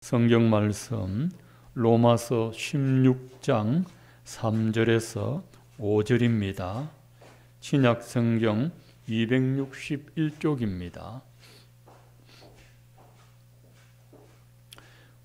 성경 말씀 로마서 16장 3절에서 5절입니다. 신약 성경 261쪽입니다.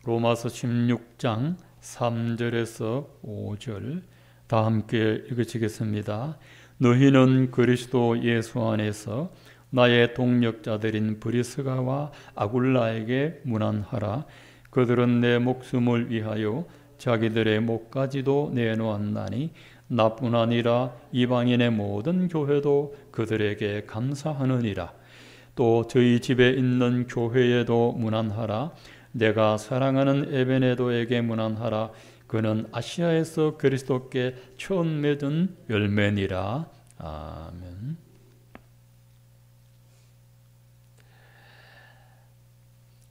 로마서 16장 3절에서 5절 다 함께 읽으시겠습니다. 너희는 그리스도 예수 안에서 나의 동력자들인 브리스가와 아굴라에게 문안하라. 그들은 내 목숨을 위하여 자기들의 목까지도 내놓았나니 나뿐 아니라 이방인의 모든 교회도 그들에게 감사하느니라. 또 저희 집에 있는 교회에도 문안하라. 내가 사랑하는 에베네도에게 문안하라. 그는 아시아에서 그리스도께 처음 맺은 열매니라. 아멘.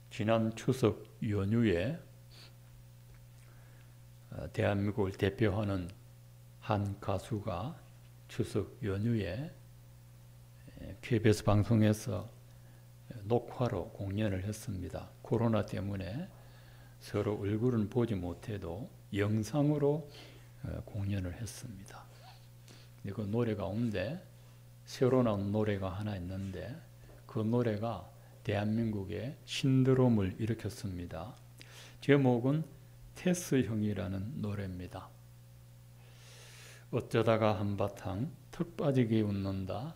지난 추석 연휴에 대한민국을 대표하는 한 가수가 추석 연휴에 KBS 방송에서 녹화로 공연을 했습니다. 코로나 때문에 서로 얼굴은 보지 못해도 영상으로 공연을 했습니다. 그 노래 가운데 새로 나온 노래가 하나 있는데 그 노래가 대한민국에 신드롬을 일으켰습니다. 제목은 테스 형이라는 노래입니다. 어쩌다가 한바탕 턱 빠지게 웃는다.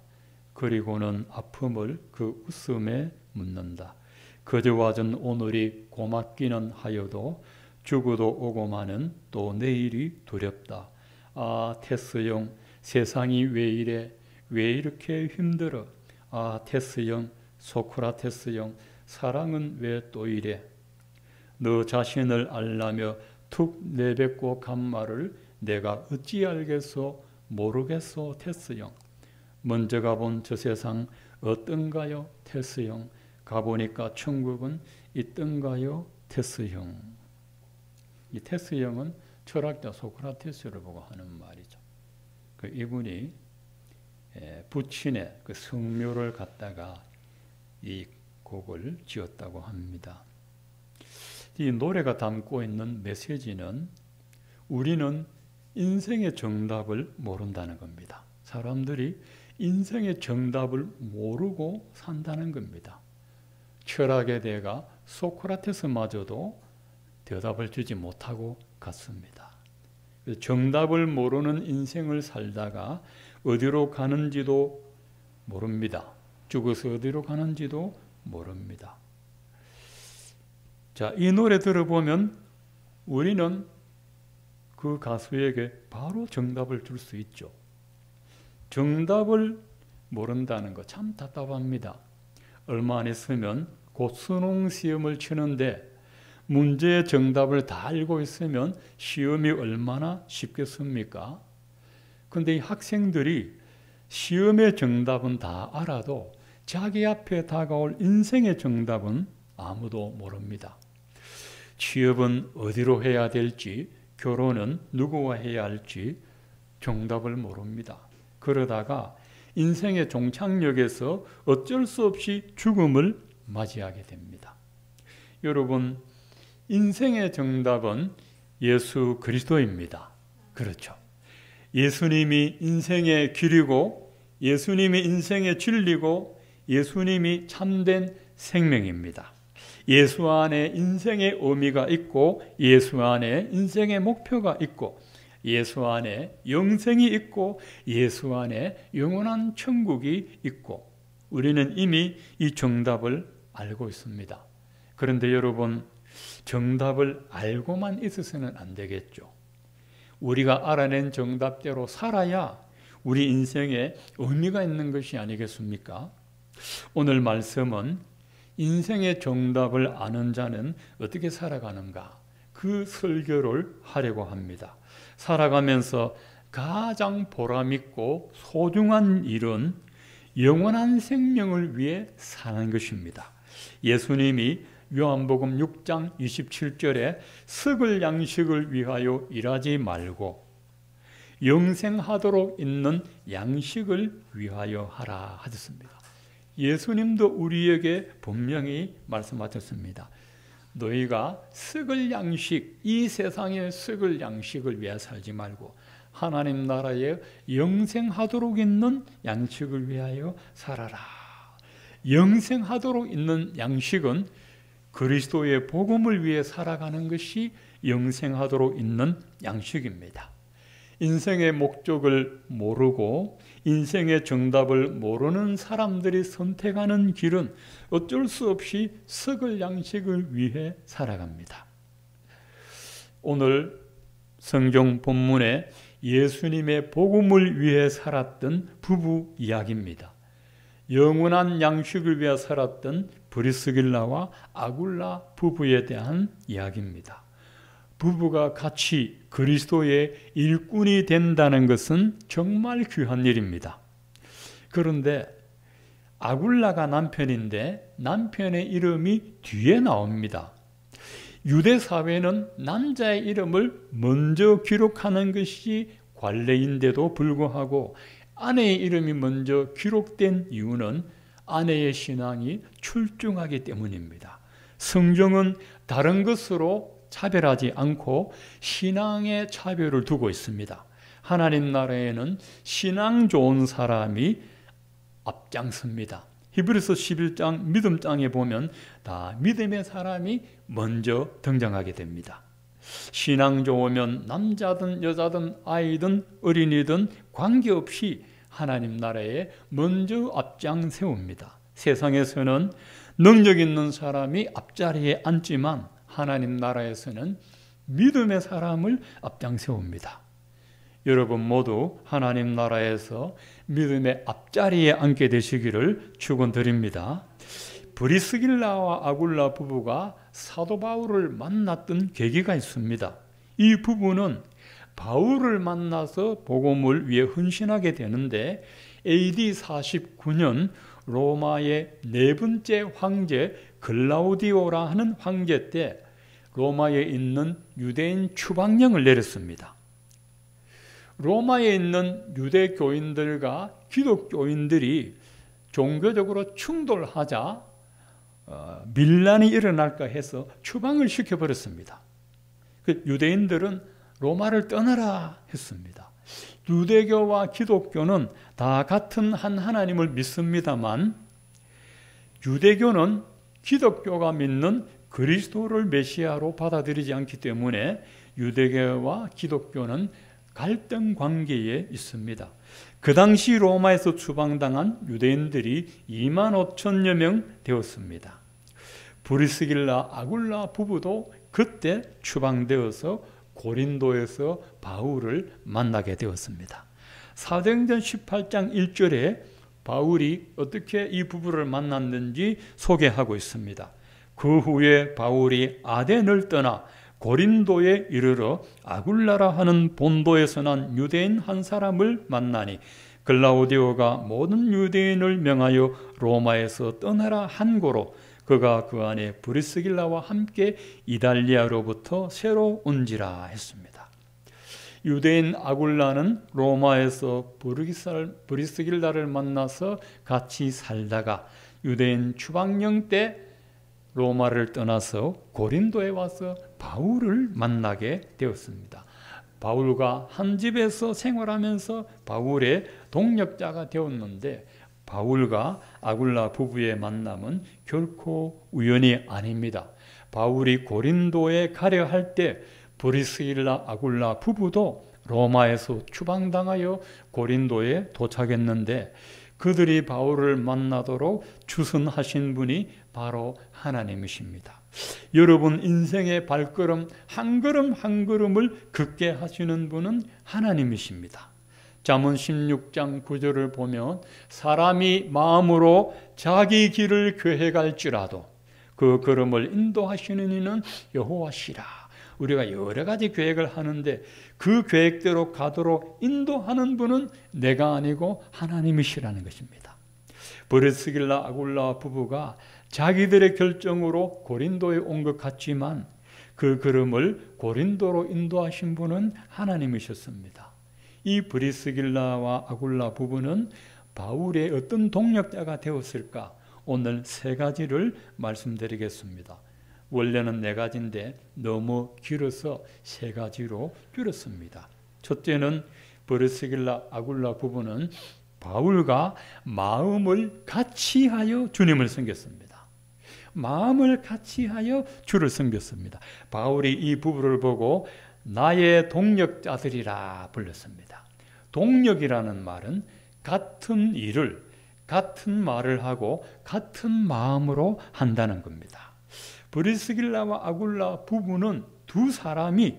그리고는 아픔을 그 웃음에 묻는다. 그저 와준 오늘이 고맙기는 하여도 죽어도 오고 마는 또 내일이 두렵다. 아 테스 형 세상이 왜 이래 왜 이렇게 힘들어. 아 테스 형 소크라테스 형 사랑은 왜 또 이래. 너 자신을 알라며 툭 내뱉고 간 말을 내가 어찌 알겠소 모르겠소 테스 형. 먼저 가본 저 세상 어떤가요 테스 형. 가보니까 천국은 있던가요 테스 형. 이 테스 형은 철학자 소크라테스를 보고 하는 말이죠. 그 이분이 부친의 그 성묘를 갖다가 이 곡을 지었다고 합니다. 이 노래가 담고 있는 메시지는 우리는 인생의 정답을 모른다는 겁니다. 사람들이 인생의 정답을 모르고 산다는 겁니다. 철학의 대가 소크라테스마저도 대답을 주지 못하고 갔습니다. 정답을 모르는 인생을 살다가 어디로 가는지도 모릅니다. 죽어서 어디로 가는지도 모릅니다. 자, 이 노래 들어보면 우리는 그 가수에게 바로 정답을 줄 수 있죠. 정답을 모른다는 거 참 답답합니다. 얼마 안 있으면 곧 수능 시험을 치는데 문제의 정답을 다 알고 있으면 시험이 얼마나 쉽겠습니까? 그런데 이 학생들이 시험의 정답은 다 알아도 자기 앞에 다가올 인생의 정답은 아무도 모릅니다. 취업은 어디로 해야 될지, 결혼은 누구와 해야 할지 정답을 모릅니다. 그러다가 인생의 종착역에서 어쩔 수 없이 죽음을 맞이하게 됩니다. 여러분, 인생의 정답은 예수 그리스도입니다. 그렇죠. 예수님이 인생의 길이고 예수님이 인생의 진리고 예수님이 참된 생명입니다. 예수 안에 인생의 의미가 있고 예수 안에 인생의 목표가 있고 예수 안에 영생이 있고 예수 안에 영원한 천국이 있고 우리는 이미 이 정답을 알고 있습니다. 그런데 여러분, 정답을 알고만 있어서는 안 되겠죠. 우리가 알아낸 정답대로 살아야 우리 인생에 의미가 있는 것이 아니겠습니까? 오늘 말씀은 인생의 정답을 아는 자는 어떻게 살아가는가? 그 설교를 하려고 합니다. 살아가면서 가장 보람있고 소중한 일은 영원한 생명을 위해 사는 것입니다. 예수님이 요한복음 6장 27절에 썩을 양식을 위하여 일하지 말고 영생하도록 있는 양식을 위하여 하라 하셨습니다. 예수님도 우리에게 분명히 말씀하셨습니다. 너희가 썩을 양식, 이 세상의 썩을 양식을 위해 살지 말고 하나님 나라에 영생하도록 있는 양식을 위하여 살아라. 영생하도록 있는 양식은 그리스도의 복음을 위해 살아가는 것이 영생하도록 있는 양식입니다. 인생의 목적을 모르고 인생의 정답을 모르는 사람들이 선택하는 길은 어쩔 수 없이 썩을 양식을 위해 살아갑니다. 오늘 성경 본문에 예수님의 복음을 위해 살았던 부부 이야기입니다. 영원한 양식을 위해 살았던 브리스길라와 아굴라 부부에 대한 이야기입니다. 부부가 같이 그리스도의 일꾼이 된다는 것은 정말 귀한 일입니다. 그런데 아굴라가 남편인데 남편의 이름이 뒤에 나옵니다. 유대 사회는 남자의 이름을 먼저 기록하는 것이 관례인데도 불구하고 아내의 이름이 먼저 기록된 이유는 아내의 신앙이 출중하기 때문입니다. 성경은 다른 것으로 차별하지 않고 신앙의 차별을 두고 있습니다. 하나님 나라에는 신앙 좋은 사람이 앞장섭니다. 히브리서 11장 믿음장에 보면 다 믿음의 사람이 먼저 등장하게 됩니다. 신앙 좋으면 남자든 여자든 아이든 어린이든 관계없이 하나님 나라에 먼저 앞장 세웁니다. 세상에서는 능력 있는 사람이 앞자리에 앉지만 하나님 나라에서는 믿음의 사람을 앞장 세웁니다. 여러분 모두 하나님 나라에서 믿음의 앞자리에 앉게 되시기를 축원드립니다. 브리스길라와 아굴라 부부가 사도 바울을 만났던 계기가 있습니다. 이 부부는 바울을 만나서 복음을 위해 헌신하게 되는데 AD 49년 로마의 네 번째 황제 글라우디오라 하는 황제 때 로마에 있는 유대인 추방령을 내렸습니다. 로마에 있는 유대교인들과 기독교인들이 종교적으로 충돌하자 밀란이 일어날까 해서 추방을 시켜버렸습니다. 유대인들은 로마를 떠나라 했습니다. 유대교와 기독교는 다 같은 한 하나님을 믿습니다만 유대교는 기독교가 믿는 그리스도를 메시아로 받아들이지 않기 때문에 유대교와 기독교는 갈등 관계에 있습니다. 그 당시 로마에서 추방당한 유대인들이 2만 5천여 명 되었습니다. 브리스길라 아굴라 부부도 그때 추방되어서 고린도에서 바울을 만나게 되었습니다. 사도행전 18장 1절에 바울이 어떻게 이 부부를 만났는지 소개하고 있습니다. 그 후에 바울이 아덴을 떠나 고린도에 이르러 아굴라라 하는 본도에서 난 유대인 한 사람을 만나니 글라우디오가 모든 유대인을 명하여 로마에서 떠나라 한 고로 그가 그 안에 브리스길라와 함께 이달리아로부터 새로 온지라 했습니다. 유대인 아굴라는 로마에서 브리스길라를 만나서 같이 살다가 유대인 추방령 때 로마를 떠나서 고린도에 와서 바울을 만나게 되었습니다. 바울과 한 집에서 생활하면서 바울의 동역자가 되었는데 바울과 아굴라 부부의 만남은 결코 우연이 아닙니다. 바울이 고린도에 가려 할 때 브리스길라 아굴라 부부도 로마에서 추방당하여 고린도에 도착했는데 그들이 바울을 만나도록 주선하신 분이 바로 하나님이십니다. 여러분 인생의 발걸음 한 걸음 한 걸음을 긋게 하시는 분은 하나님이십니다. 잠언 16장 9절을 보면 사람이 마음으로 자기 길을 계획할지라도 그 걸음을 인도하시는 이는 여호와시라. 우리가 여러 가지 계획을 하는데 그 계획대로 가도록 인도하는 분은 내가 아니고 하나님이시라는 것입니다. 브리스길라 아굴라 부부가 자기들의 결정으로 고린도에 온 것 같지만 그 걸음을 고린도로 인도하신 분은 하나님이셨습니다. 이 브리스길라와 아굴라 부부는 바울의 어떤 동역자가 되었을까? 오늘 세 가지를 말씀드리겠습니다. 원래는 4가지인데 너무 길어서 3가지로 줄였습니다. 첫째는 브리스길라 아굴라 부부는 바울과 마음을 같이하여 주님을 섬겼습니다. 마음을 같이하여 주를 섬겼습니다. 바울이 이 부부를 보고 나의 동력자들이라 불렀습니다. 동력이라는 말은 같은 일을, 같은 말을 하고 같은 마음으로 한다는 겁니다. 브리스길라와 아굴라 부부는 두 사람이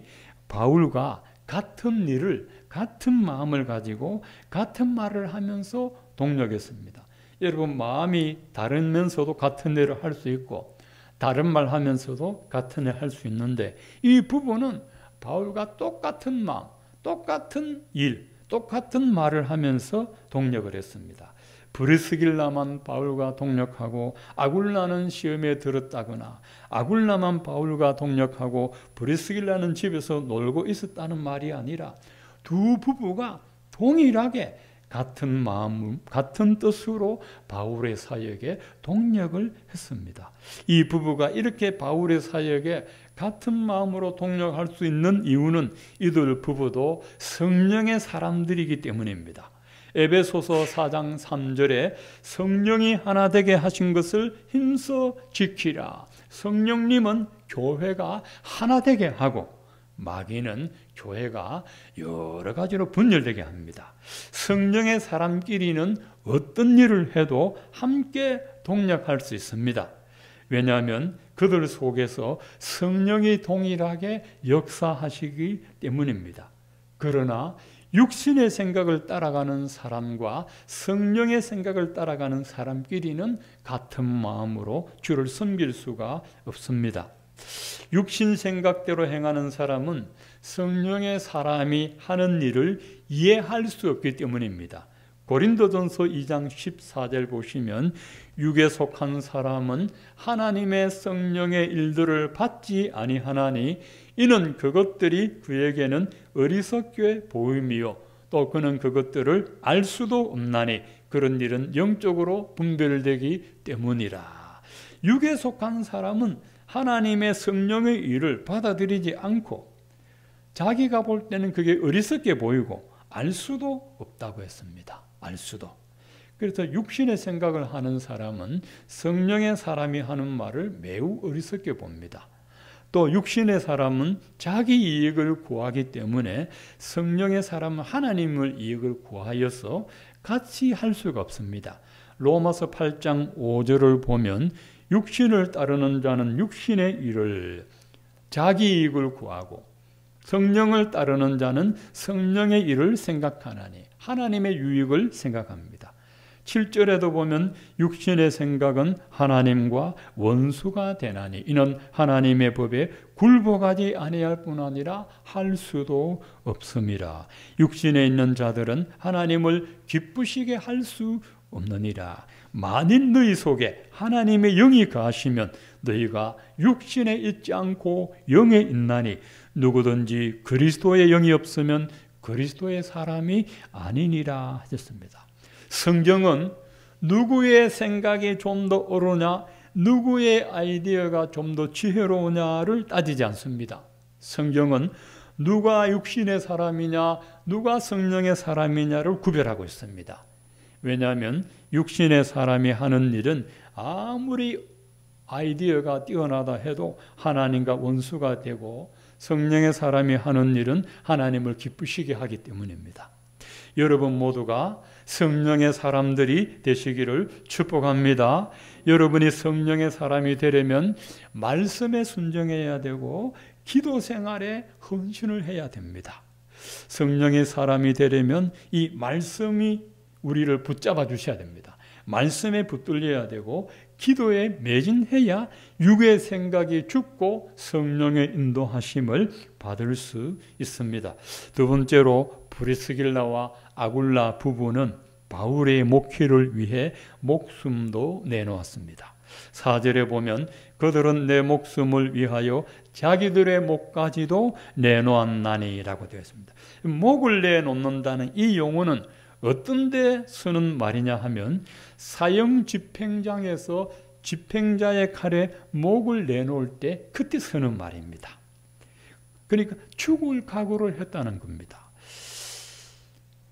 바울과 같은 일을, 같은 마음을 가지고 같은 말을 하면서 동력했습니다. 여러분, 마음이 다르면서도 같은 일을 할 수 있고 다른 말 하면서도 같은 일을 할 수 있는데, 이 부부는 바울과 똑같은 마음, 똑같은 일, 똑같은 말을 하면서 동력을 했습니다. 브리스길라만 바울과 동력하고 아굴라는 시험에 들었다거나 아굴라만 바울과 동력하고 브리스길라는 집에서 놀고 있었다는 말이 아니라 두 부부가 동일하게 같은 마음, 같은 뜻으로 바울의 사역에 동력을 했습니다. 이 부부가 이렇게 바울의 사역에 같은 마음으로 동력할 수 있는 이유는 이들 부부도 성령의 사람들이기 때문입니다. 에베소서 4장 3절에 성령이 하나 되게 하신 것을 힘써 지키라. 성령님은 교회가 하나 되게 하고 마귀는 교회가 여러 가지로 분열되게 합니다. 성령의 사람끼리는 어떤 일을 해도 함께 동력할 수 있습니다. 왜냐하면 그들 속에서 성령이 동일하게 역사하시기 때문입니다. 그러나 육신의 생각을 따라가는 사람과 성령의 생각을 따라가는 사람끼리는 같은 마음으로 주를 섬길 수가 없습니다. 육신 생각대로 행하는 사람은 성령의 사람이 하는 일을 이해할 수 없기 때문입니다. 고린도전서 2장 14절 보시면 육에 속한 사람은 하나님의 성령의 일들을 받지 아니하나니 이는 그것들이 그에게는 어리석게 보임이요 또 그는 그것들을 알 수도 없나니 그런 일은 영적으로 분별되기 때문이라. 육에 속한 사람은 하나님의 성령의 일을 받아들이지 않고 자기가 볼 때는 그게 어리석게 보이고 알 수도 없다고 했습니다. 알 수도. 그래서 육신의 생각을 하는 사람은 성령의 사람이 하는 말을 매우 어리석게 봅니다. 또 육신의 사람은 자기 이익을 구하기 때문에 성령의 사람은 하나님을 이익을 구하여서 같이 할 수가 없습니다. 로마서 8장 5절을 보면 육신을 따르는 자는 육신의 일을 자기 이익을 구하고 성령을 따르는 자는 성령의 일을 생각하나니 하나님의 유익을 생각합니다. 7절에도 보면 육신의 생각은 하나님과 원수가 되나니 이는 하나님의 법에 굴복하지 아니할 뿐 아니라 할 수도 없음이라. 육신에 있는 자들은 하나님을 기쁘시게 할 수 없느니라. 만일 너희 속에 하나님의 영이 거하시면 너희가 육신에 있지 않고 영에 있나니 누구든지 그리스도의 영이 없으면 그리스도의 사람이 아니니라 하셨습니다. 성경은 누구의 생각이 좀 더 옳으냐, 누구의 아이디어가 좀 더 지혜로우냐를 따지지 않습니다. 성경은 누가 육신의 사람이냐, 누가 성령의 사람이냐를 구별하고 있습니다. 왜냐하면 육신의 사람이 하는 일은 아무리 아이디어가 뛰어나다 해도 하나님과 원수가 되고 성령의 사람이 하는 일은 하나님을 기쁘시게 하기 때문입니다. 여러분 모두가 성령의 사람들이 되시기를 축복합니다. 여러분이 성령의 사람이 되려면 말씀에 순종해야 되고 기도 생활에 헌신을 해야 됩니다. 성령의 사람이 되려면 이 말씀이 우리를 붙잡아 주셔야 됩니다. 말씀에 붙들려야 되고 기도에 매진해야 육의 생각이 죽고 성령의 인도하심을 받을 수 있습니다. 두 번째로 브리스길라와 아굴라 부부는 바울의 목회를 위해 목숨도 내놓았습니다. 4절에 보면 그들은 내 목숨을 위하여 자기들의 목까지도 내놓았나니라고 되어 있습니다. 목을 내놓는다는 이 용어는 어떤 데 쓰는 말이냐 하면 사형 집행장에서 집행자의 칼에 목을 내놓을 때 그때 서는 말입니다. 그러니까 죽을 각오를 했다는 겁니다.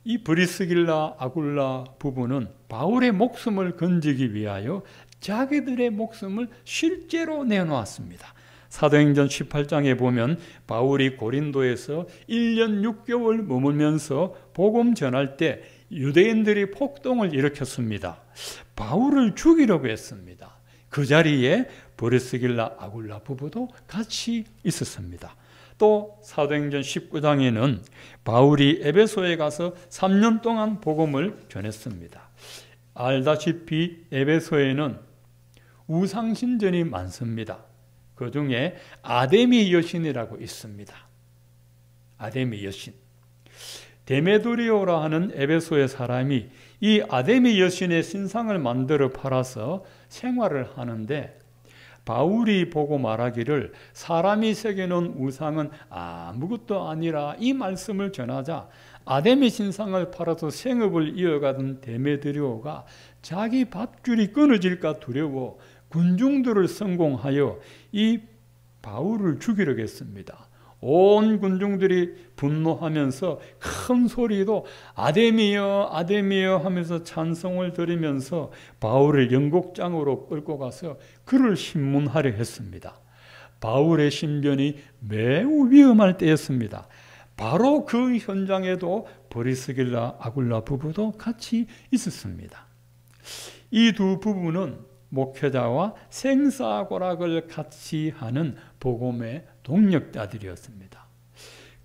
이 브리스길라 아굴라 부부는 바울의 목숨을 건지기 위하여 자기들의 목숨을 실제로 내놓았습니다. 사도행전 18장에 보면 바울이 고린도에서 1년 6개월 머물면서 복음 전할 때 유대인들이 폭동을 일으켰습니다. 바울을 죽이려고 했습니다. 그 자리에 브리스길라 아굴라 부부도 같이 있었습니다. 또 사도행전 19장에는 바울이 에베소에 가서 3년 동안 복음을 전했습니다. 알다시피 에베소에는 우상신전이 많습니다. 그 중에 아데미 여신이라고 있습니다. 아데미 여신. 데메드리오라 하는 에베소의 사람이 이 아데미 여신의 신상을 만들어 팔아서 생활을 하는데 바울이 보고 말하기를 사람이 새겨놓은 우상은 아무것도 아니라 이 말씀을 전하자 아데미 신상을 팔아서 생업을 이어가던 데메드리오가 자기 밥줄이 끊어질까 두려워 군중들을 성공하여 이 바울을 죽이려고 했습니다. 온 군중들이 분노하면서 큰 소리로 아데미여 아데미여 하면서 찬송을 들으면서 바울을 영곡장으로 끌고 가서 그를 신문하려 했습니다. 바울의 신변이 매우 위험할 때였습니다. 바로 그 현장에도 브리스길라 아굴라 부부도 같이 있었습니다. 이 두 부부는 목회자와 생사고락을 같이 하는 복음의 동력자들이었습니다.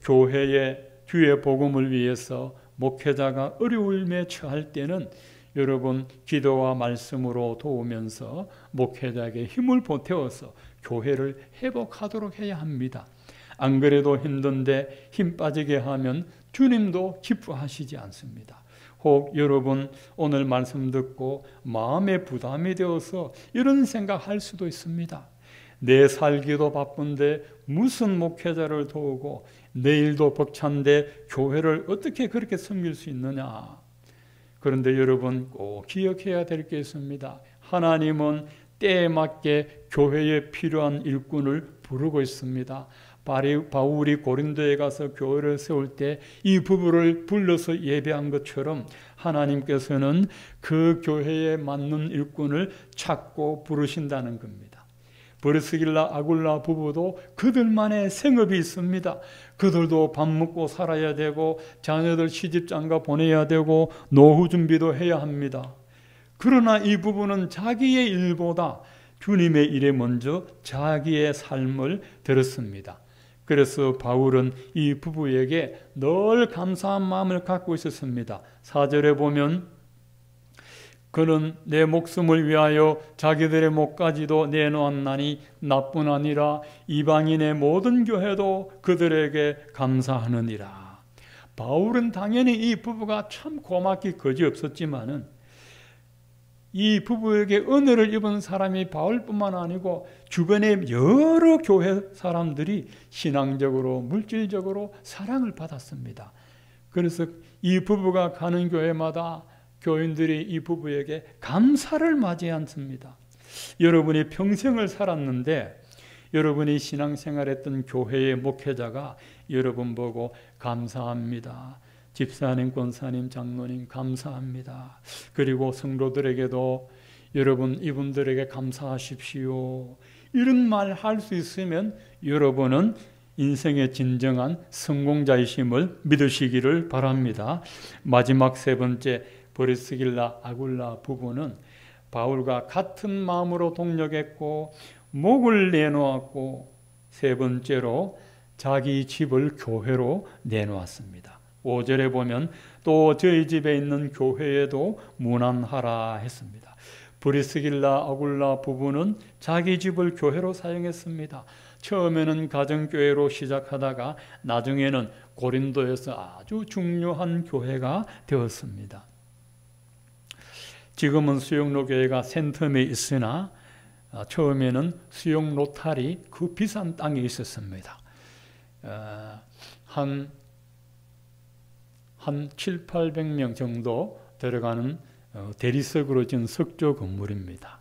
교회의 주의 복음을 위해서 목회자가 어려움에 처할 때는 여러분 기도와 말씀으로 도우면서 목회자에게 힘을 보태어서 교회를 회복하도록 해야 합니다. 안 그래도 힘든데 힘 빠지게 하면 주님도 기뻐하시지 않습니다. 혹 여러분 오늘 말씀 듣고 마음에 부담이 되어서 이런 생각할 수도 있습니다. 내 살기도 바쁜데 무슨 목회자를 도우고 내일도 벅찬데 교회를 어떻게 그렇게 섬길 수 있느냐. 그런데 여러분 꼭 기억해야 될 게 있습니다. 하나님은 때에 맞게 교회에 필요한 일꾼을 부르고 있습니다. 바울이 고린도에 가서 교회를 세울 때 이 부부를 불러서 예배한 것처럼 하나님께서는 그 교회에 맞는 일꾼을 찾고 부르신다는 겁니다. 브리스길라 아굴라 부부도 그들만의 생업이 있습니다. 그들도 밥 먹고 살아야 되고 자녀들 시집장가 보내야 되고 노후 준비도 해야 합니다. 그러나 이 부부는 자기의 일보다 주님의 일에 먼저 자기의 삶을 들었습니다. 그래서 바울은 이 부부에게 늘 감사한 마음을 갖고 있었습니다. 4절에 보면 그는 내 목숨을 위하여 자기들의 목까지도 내놓았나니 나뿐 아니라 이방인의 모든 교회도 그들에게 감사하느니라. 바울은 당연히 이 부부가 참 고맙기 거지없었지만은 이 부부에게 은혜를 입은 사람이 바울뿐만 아니고 주변의 여러 교회 사람들이 신앙적으로 물질적으로 사랑을 받았습니다. 그래서 이 부부가 가는 교회마다 교인들이 이 부부에게 감사를 맞이 않습니다. 여러분이 평생을 살았는데 여러분이 신앙생활했던 교회의 목회자가 여러분 보고 감사합니다. 집사님, 권사님, 장로님 감사합니다. 그리고 성도들에게도 여러분 이분들에게 감사하십시오. 이런 말 할 수 있으면 여러분은 인생의 진정한 성공자이심을 믿으시기를 바랍니다. 마지막 세 번째 브리스길라 아굴라 부부는 바울과 같은 마음으로 동력했고 목을 내놓았고 세 번째로 자기 집을 교회로 내놓았습니다. 5절에 보면 또 저희 집에 있는 교회에도 문안하라 했습니다. 브리스길라 아굴라 부부는 자기 집을 교회로 사용했습니다. 처음에는 가정교회로 시작하다가 나중에는 고린도에서 아주 중요한 교회가 되었습니다. 지금은 수영로 교회가 센텀에 있으나 처음에는 수영로 탈이 그 비싼 땅에 있었습니다. 한 7, 800명 정도 들어가는 대리석으로 지은 석조 건물입니다.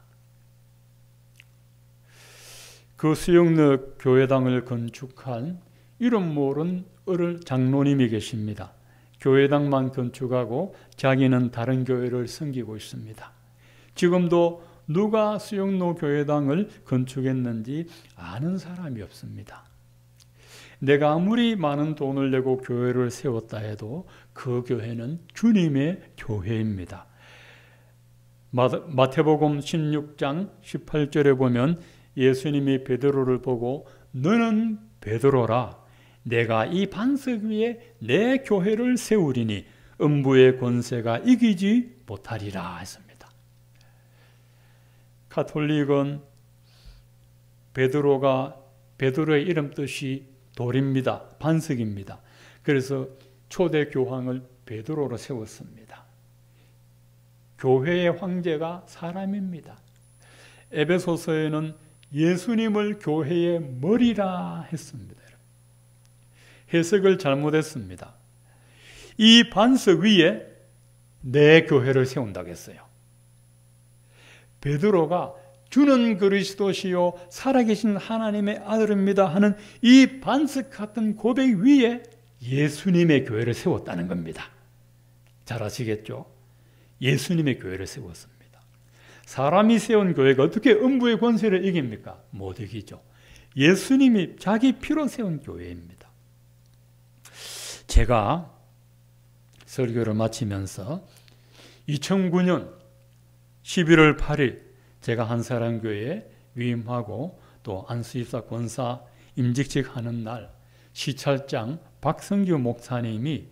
그 수영로 교회당을 건축한 이름 모른 어른 장로님이 계십니다. 교회당만 건축하고 자기는 다른 교회를 섬기고 있습니다. 지금도 누가 수영로 교회당을 건축했는지 아는 사람이 없습니다. 내가 아무리 많은 돈을 내고 교회를 세웠다 해도 그 교회는 주님의 교회입니다. 마태복음 16장 18절에 보면 예수님이 베드로를 보고 너는 베드로라 내가 이 반석 위에 내 교회를 세우리니 음부의 권세가 이기지 못하리라 했습니다. 가톨릭은 베드로의 이름 뜻이 돌입니다. 반석입니다. 그래서 초대 교황을 베드로로 세웠습니다. 교회의 황제가 사람입니다. 에베소서에는 예수님을 교회의 머리라 했습니다. 해석을 잘못했습니다. 이 반석 위에 내 교회를 세운다고 했어요. 베드로가 주는 그리스도시요 살아계신 하나님의 아들입니다 하는 이 반석 같은 고백 위에 예수님의 교회를 세웠다는 겁니다. 잘 아시겠죠? 예수님의 교회를 세웠습니다. 사람이 세운 교회가 어떻게 음부의 권세를 이깁니까? 못 이기죠. 예수님이 자기 피로 세운 교회입니다. 제가 설교를 마치면서 2009년 11월 8일 제가 한사랑교회에 위임하고 또 안수집사 권사 임직직 하는 날 시찰장 박성규 목사님이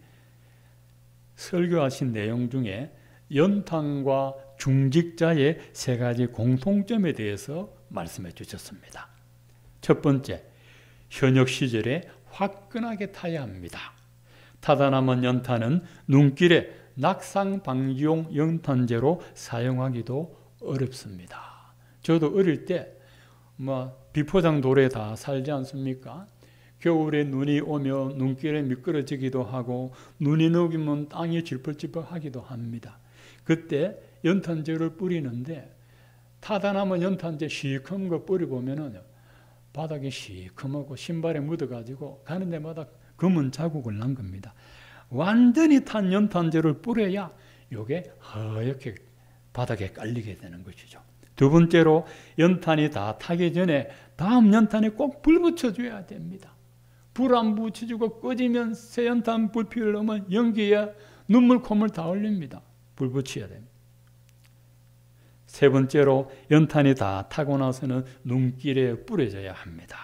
설교하신 내용 중에 연탄과 중직자의 세 가지 공통점에 대해서 말씀해 주셨습니다. 첫 번째, 현역 시절에 화끈하게 타야 합니다. 타다 남은 연탄은 눈길에 낙상 방지용 연탄재로 사용하기도 어렵습니다. 저도 어릴 때 비포장 돌에 다 살지 않습니까? 겨울에 눈이 오면 눈길에 미끄러지기도 하고 눈이 녹이면 땅이 질퍽질퍽하기도 합니다. 그때 연탄재를 뿌리는데 타다 남은 연탄재 시커먼 거 뿌려보면 바닥이 시커멓고 신발에 묻어가지고 가는 데마다 검은 자국을 난 겁니다. 완전히 탄 연탄재를 뿌려야 이게 하얗게 바닥에 깔리게 되는 것이죠. 두 번째로 연탄이 다 타기 전에 다음 연탄에 꼭 불 붙여줘야 됩니다. 불 안 붙여주고 꺼지면 새 연탄 불 피우려면 연기에 눈물 콧물 다 흘립니다. 불 붙여야 됩니다. 세 번째로 연탄이 다 타고 나서는 눈길에 뿌려져야 합니다.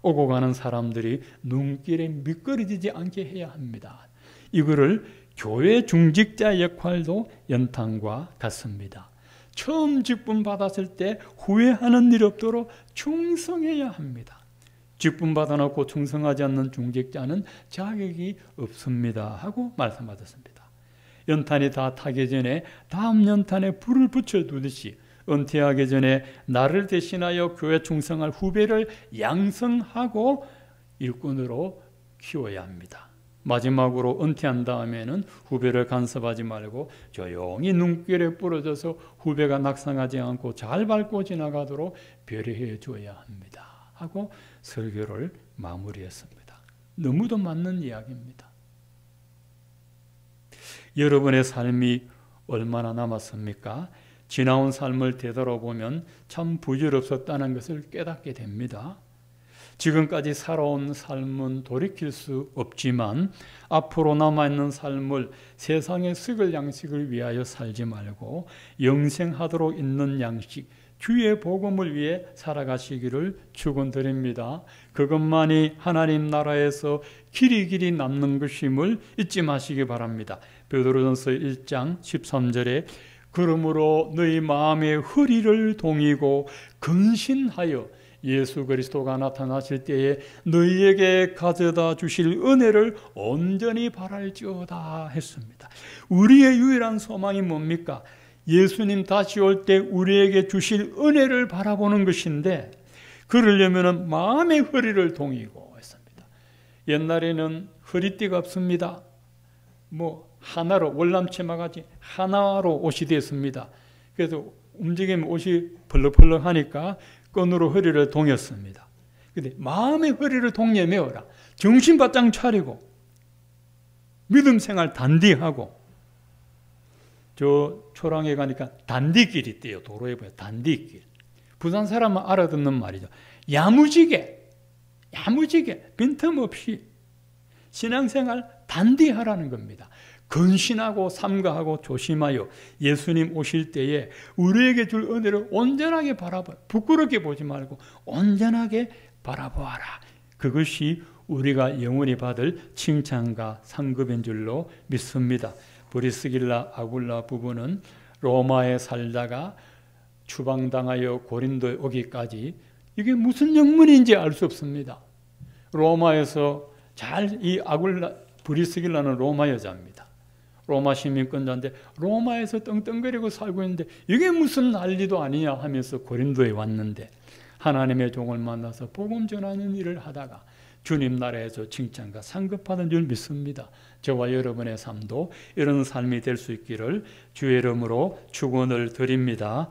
오고 가는 사람들이 눈길에 미끄러지지 않게 해야 합니다. 이거를 교회 중직자 역할도 연탄과 같습니다. 처음 직분 받았을 때 후회하는 일 없도록 충성해야 합니다. 직분 받아놓고 충성하지 않는 중직자는 자격이 없습니다 하고 말씀하셨습니다. 연탄이 다 타기 전에 다음 연탄에 불을 붙여두듯이 은퇴하기 전에 나를 대신하여 교회 충성할 후배를 양성하고 일꾼으로 키워야 합니다. 마지막으로 은퇴한 다음에는 후배를 간섭하지 말고 조용히 눈길에 뿌려져서 후배가 낙상하지 않고 잘 밟고 지나가도록 배려해 줘야 합니다 하고 설교를 마무리했습니다. 너무도 맞는 이야기입니다. 여러분의 삶이 얼마나 남았습니까? 지나온 삶을 되돌아보면 참 부질없었다는 것을 깨닫게 됩니다. 지금까지 살아온 삶은 돌이킬 수 없지만 앞으로 남아있는 삶을 세상의 썩을 양식을 위하여 살지 말고 영생하도록 있는 양식, 주의 복음을 위해 살아가시기를 축원드립니다. 그것만이 하나님 나라에서 길이 남는 것임을 잊지 마시기 바랍니다. 베드로전서 1장 13절에 그러므로 너희 마음의 허리를 동이고 근신하여 예수 그리스도가 나타나실 때에 너희에게 가져다 주실 은혜를 온전히 바랄지어다 했습니다. 우리의 유일한 소망이 뭡니까? 예수님 다시 올 때 우리에게 주실 은혜를 바라보는 것인데 그러려면 마음의 허리를 동이고 했습니다. 옛날에는 허리띠가 없습니다. 하나로 월남치마같이 하나로 옷이 됐습니다. 그래서 움직이면 옷이 펄럭펄럭하니까 끈으로 허리를 동였습니다. 근데 마음의 허리를 동여 메어라. 정신 바짝 차리고 믿음 생활 단디하고. 저 초랑에 가니까 단디길 있대요. 도로에 보여 단디길. 부산 사람은 알아듣는 말이죠. 야무지게 빈틈없이 신앙생활 단디하라는 겁니다. 근신하고 삼가하고 조심하여 예수님 오실 때에 우리에게 줄 은혜를 온전하게 바라봐. 부끄럽게 보지 말고 온전하게 바라보아라. 그것이 우리가 영원히 받을 칭찬과 상급인 줄로 믿습니다. 브리스길라 아굴라 부부는 로마에 살다가 추방당하여 고린도에 오기까지 이게 무슨 영문인지 알 수 없습니다. 로마에서 이 브리스길라는 로마 여자입니다. 로마 시민권자인데 로마에서 떵떵거리고 살고 있는데 이게 무슨 난리도 아니냐 하면서 고린도에 왔는데 하나님의 종을 만나서 복음 전하는 일을 하다가 주님 나라에서 칭찬과 상급받은 줄 믿습니다. 저와 여러분의 삶도 이런 삶이 될 수 있기를 주의 이름으로 축원을 드립니다.